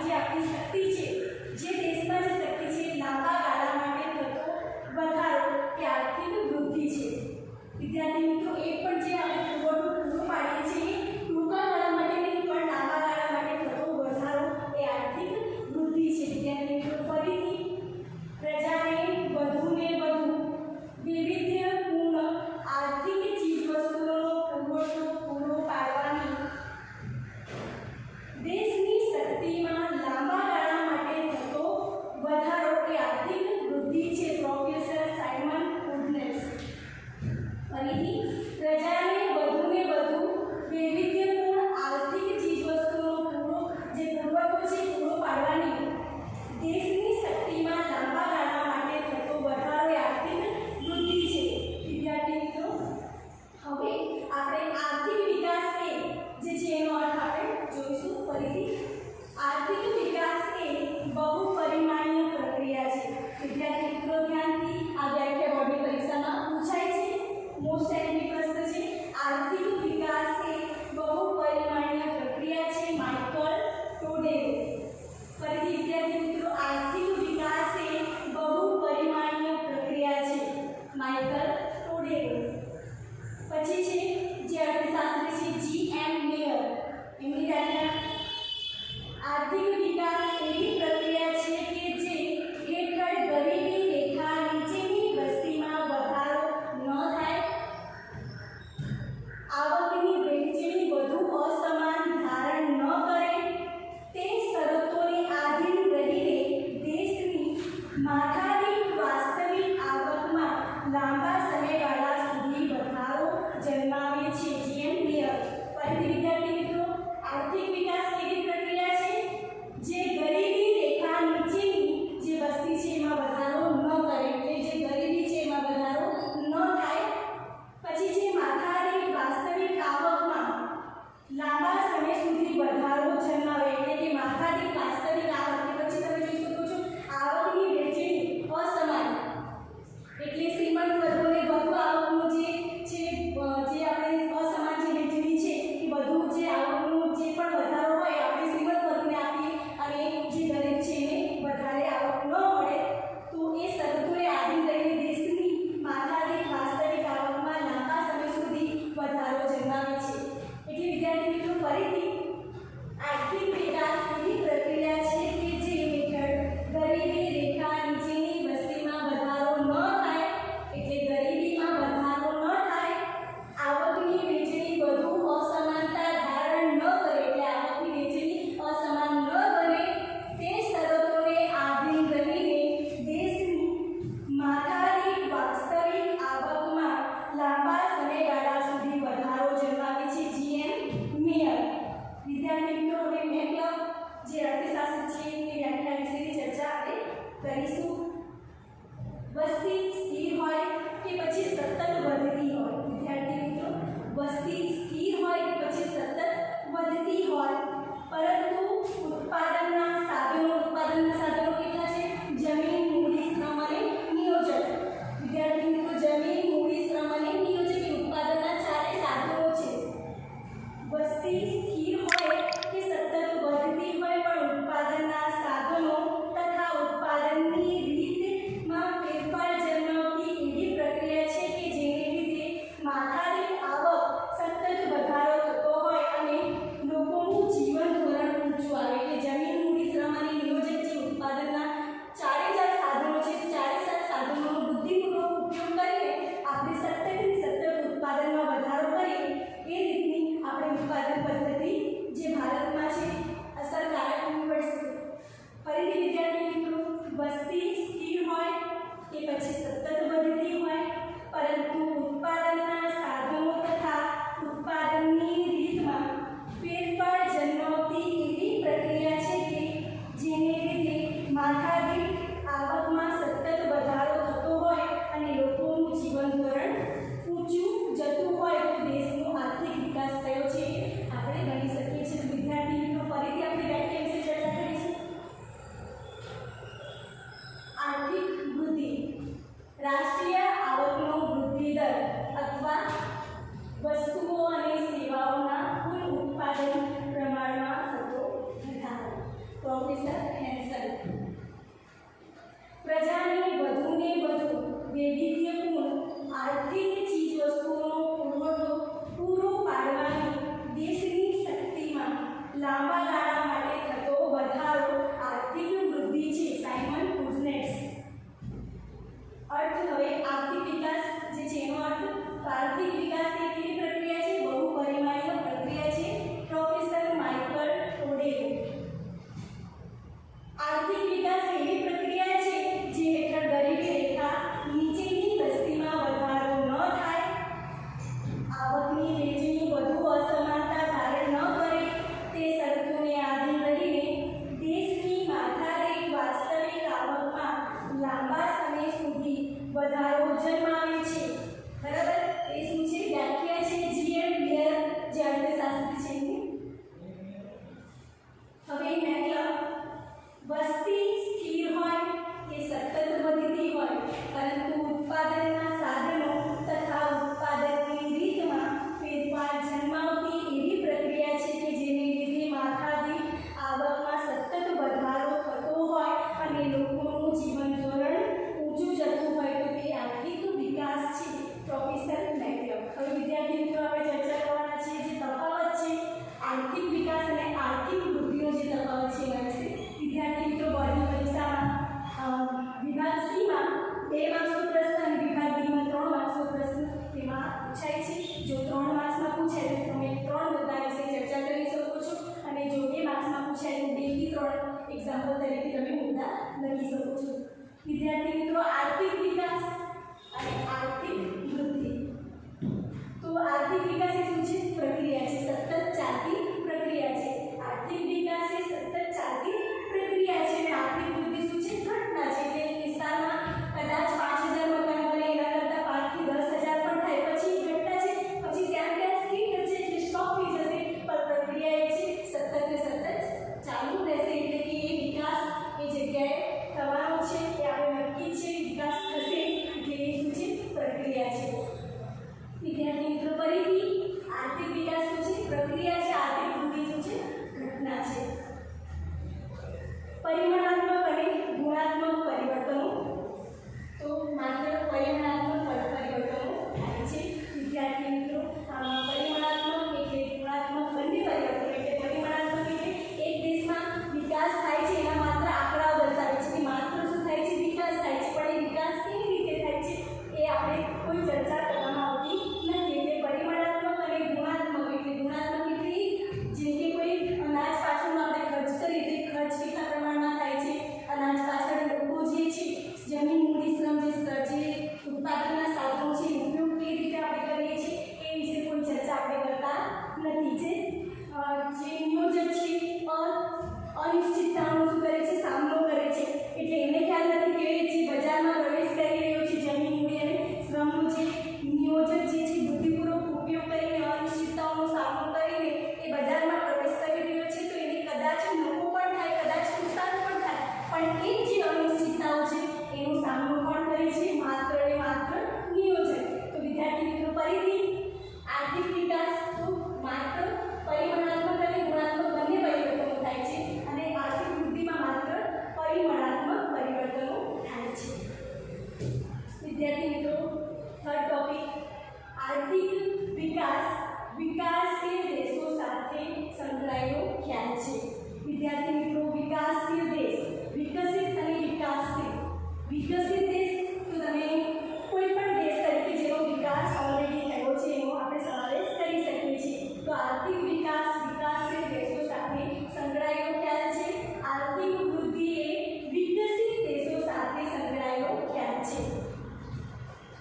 જે આપણી શક્તિ છે, જે દેશમાં જે શક્તિ છે વસ્તી સ્થિર હોય કે પછી સતત વધતી હોય? વિદ્યાર્થી મિત્રો, વસ્તી સ્થિર હોય કે પછી સતત વધતી હોય, પરંતુ ઉત્પાદનના સાધનો કેટલા છે? જમીન, મૂડી, શ્રમ અને નિયોજન. વિદ્યાર્થી મિત્રો, જમીન, મૂડી, શ્રમ અને નિયોજન એ ઉત્પાદનના ચારે સાધનો છે. વસ્તી સ્થિર હોય કે સતત વધતી હોય, પણ ઉત્પાદનના સાધનો તથા ઉત્પાદનની રીતમાં ફેરફાર જન્મતી એવી પ્રક્રિયા છે કે જેને લીધે માથાદીઠ આવક સતત વધારો થતો હોય અને લોકોનું જીવન ધોરણ ઊંચું આવે. એટલે જમીન, મૂડી, શ્રમ અને નિયોજન જે ઉત્પાદનના ચારે ચાર સાધનો છે, ચારે ચાર સાધનોનો બુદ્ધિપૂર્વક ઉપયોગ કરીને આપણે સતત ઉત્પાદનમાં વધારો કરીએ એ રીતની આપણે ઉત્પાદન પદ્ધતિ જે ભારતમાં છે અસરકારક નીવડશે. ફરીથી વિદ્યાર્થી મિત્રો, વસ્તી સ્થિર હોય કે પછી સતત વધતી હોય, પરંતુ ઉત્પાદનના સાધનો તથા ઉત્પાદનની રીતમાં ફેરફાર જન્મતી એવી પ્રક્રિયા છે કે જેને લીધે માથાદીઠ આવકમાં સતત વધારો થતો હોય અને લોકોનું જીવન ધોરણ ઊંચું જતું હોય તો દેશનો આર્થિક વિકાસ થયો છે આપણે ગણી શકીએ છીએ. વિદ્યાર્થી મિત્રો, ફરીથી આપણે વ્યાખ્યા વિશે ચર્ચા કરીશું. આર્થિક વૃદ્ધિ રાષ્ટ્રીય આવકનો વૃદ્ધિ દર અથવા વસ્તુઓ અને સેવાઓના કુલ ઉત્પાદન પ્રમાણમાં થતો વધારો. પ્રોફેસર હેન્સલ. પ્રજાને વધુને વધુ વૈવિધ્યપૂર્ણ આર્થિક ચીજવસ્તુઓનો પુરવઠો પૂરો પાડવાની દેશની શક્તિમાં લાંબા ગાળા માટે થતો વધારો આર્થિક વૃદ્ધિ છે. સાયમન કુઝનેટ્સ. અર્થ હવે આર્થિક વિકાસ જે છે એનો અર્થ આર્થિક વિકાસ એ કેવી પ્રક્રિયા છે? બહુપરિમાણીય પ્રક્રિયા છે. પ્રોફેસર માઇકલ ઓડેલો. આર્થિક વિકાસ એવી પ્રક્રિયા છે જે હેઠળ ગરીબી રેખા નીચેની વસ્તીમાં વધારો ન થાય, આવકની વહેંચણી વધુ અસમાનતા ધારણ ન કરે તે શરતોને આધીન રહીને દેશની માથાદીઠ વાસ્તવિક આવકમાં લાંબા સમય સુધી વધારો જન્માવે છે. બરાબર? એ શું છે? વ્યાખ્યા છે G.M. બેર જે અર્થશાસ્ત્રી છે. હવે મતલબ વસ્તી સ્થિર હોય કે સતત વધતી હોય, પરંતુ ઉત્પાદનના સાધનો તથા ઉત્પાદનની રીતમાં ફેરફાર જન્માવતી એવી પ્રક્રિયા છે કે જેને લીધે માથાદીઠ આવકમાં સતત વધારો થતો હોય અને લોકોનું જીવન ધોરણ ઊંચું જતું હોય તો તે આર્થિક વિકાસ છે. પ્રોફેસર મેકલબ. હવે વિદ્યાર્થી મિત્રો, આપણે ચર્ચા કરવાના છે જે તફાવત છે આર્થિક વિકાસ અને આર્થિક વૃદ્ધિનો જે તફાવત છે એના વિશે. વિદ્યાર્થી મિત્રો, બોર્ડની પરીક્ષામાં વિભાગ C-માં 2 માર્ક્સનો પ્રશ્ન અને વિભાગ D-માં 3 માર્ક્સનો પ્રશ્ન તેમાં પૂછાય છે. જો 3 માર્ક્સમાં પૂછાય તો તમે 3 મુદ્દા વિશે ચર્ચા કરી શકો છો અને જો 2 માર્ક્સમાં પૂછાય તો 2 થી 3 એક્ઝામ્પલ તરીકે તમે મુદ્દા લખી શકો છો. વિદ્યાર્થી મિત્રો, આર્થિક વિકાસ અને આર્થિક વૃદ્ધિ. તો આર્થિક વિકાસ એ શું છે? પ્રક્રિયા છે, સતત ચાલતી પ્રક્રિયા છે. આર્થિક વિકાસ એ સતત ચાલતી પ્રક્રિયા છે અને આર્થિક વૃદ્ધિ શું છે? ઘટના છે. એટલે વિસ્તારમાં કદાચ 5000 મકાન બને એના કરતાં 5 થી 10,000 પણ થાય પછી ઘટના છે, પછી ત્યાં સ્થિર થશે એટલે સ્ટોપ થઈ જશે. પણ પ્રક્રિયા એ છે સતત ને સતત ચાલુ રહેશે. એટલે કે એ વિકાસ એ જગ્યાએ થવાનો છે એ આપણે નક્કી विद्यार्थी मित्रों, थर्ड टॉपिक आर्थिक विकास विकासशील देशों સાથે સંકળાયેલો ખ્યાલ છે। વિદ્યાર્થી મિત્રો, વિકાસશીલ દેશ, વિકસિત અને વિકાસશીલ। વિકસિત દેશ તો તમે કોઈ પણ દેશ તરીકે જેનો વિકાસ ઓલરેડી થયો છે એનો આપણે સમાવેશ કરી શકીએ છીએ। તો આર્થિક વિકાસ વિકાસશીલ દેશો સાથે સંકળાયેલો ખ્યાલ છે। આર્થિક વૃદ્ધિ એ વિકસિત દેશો સાથે સંકળાયેલો ખ્યાલ છે।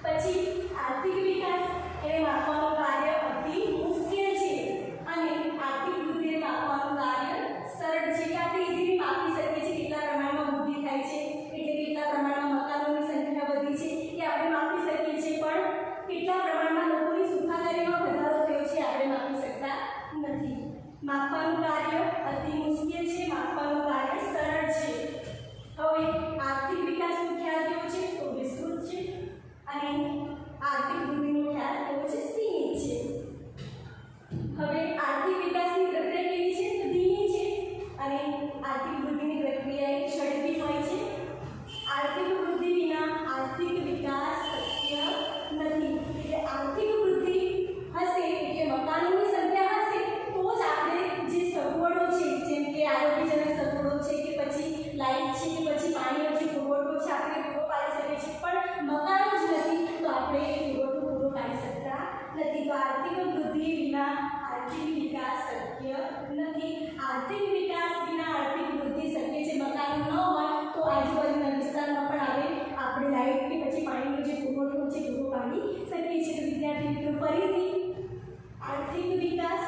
પછી આર્થિક વિકાસ એને માપવાનું કાર્ય અતિ મુશ્કેલ છે અને આર્થિક વૃદ્ધિ માપવાનું કાર્ય સરળ છે કે આપણે ઇઝીલી માપી શકીએ છીએ કેટલા પ્રમાણમાં વૃદ્ધિ થાય છે, એટલે કેટલા પ્રમાણમાં મકાનોની સંખ્યા વધી છે એ આપણે માપી શકીએ છીએ, પણ કેટલા પ્રમાણમાં લોકોની સુખાકારીમાં વધારો થયો છે આપણે માપી શકતા નથી। માપવાનું કાર્ય અતિ મુશ્કેલ છે, માપવાનું કાર્ય સરળ છે। હવે આર્થિક વિકાસનો ખ્યાલ કેવો છે તો વિસ્તૃત છે અને આર્થિક વૃદ્ધિનો ખ્યાલ કેવો છે સીમિત છે। હવે આર્થિક વિકાસની પ્રક્રિયા કેવી છે તો ધીમી છે અને આર્થિક વૃદ્ધિની પ્રક્રિયા એ ઝડપી હોય છે। આર્થિક વૃદ્ધિ વિના આર્થિક વિકાસ શક્ય નથી, એટલે આર્થિક વૃદ્ધિ હશે એટલે મકાનોની સંખ્યા હશે તો જ આપણે જે સગવડો છે જેમ કે આરોગ્યજનક સગવડો છે કે પછી લાઇટ છે કે પછી પાણીનો જે પુરવઠો છે આપણે પૂરો પાડી શકીએ છીએ, પણ મકાનો જ નથી તો આપણે એ પુરવઠો પૂરો પાડી શકતા નથી। તો આર્થિક વૃદ્ધિ વિના આર્થિક વિકાસ શક્ય નથી। આર્થિક વિકાસ વિના આર્થિક વૃદ્ધિ શક્ય છે। મકાનો ન હોય તો આજુબાજુના વિસ્તારમાં પણ આપણે લાઇટ કે પછી પાણીનો જે પુરવઠો છે પૂરો પાડી શકીએ છીએ। તો વિદ્યાર્થી મિત્રો, ફરીથી આર્થિક વિકાસ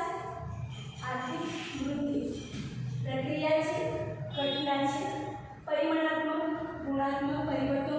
આર્થિક વૃદ્ધિ પ્રક્રિયા છે, ઘટના છે, પરિમાણાત્મક ગુણાત્મક પરિવર્તનો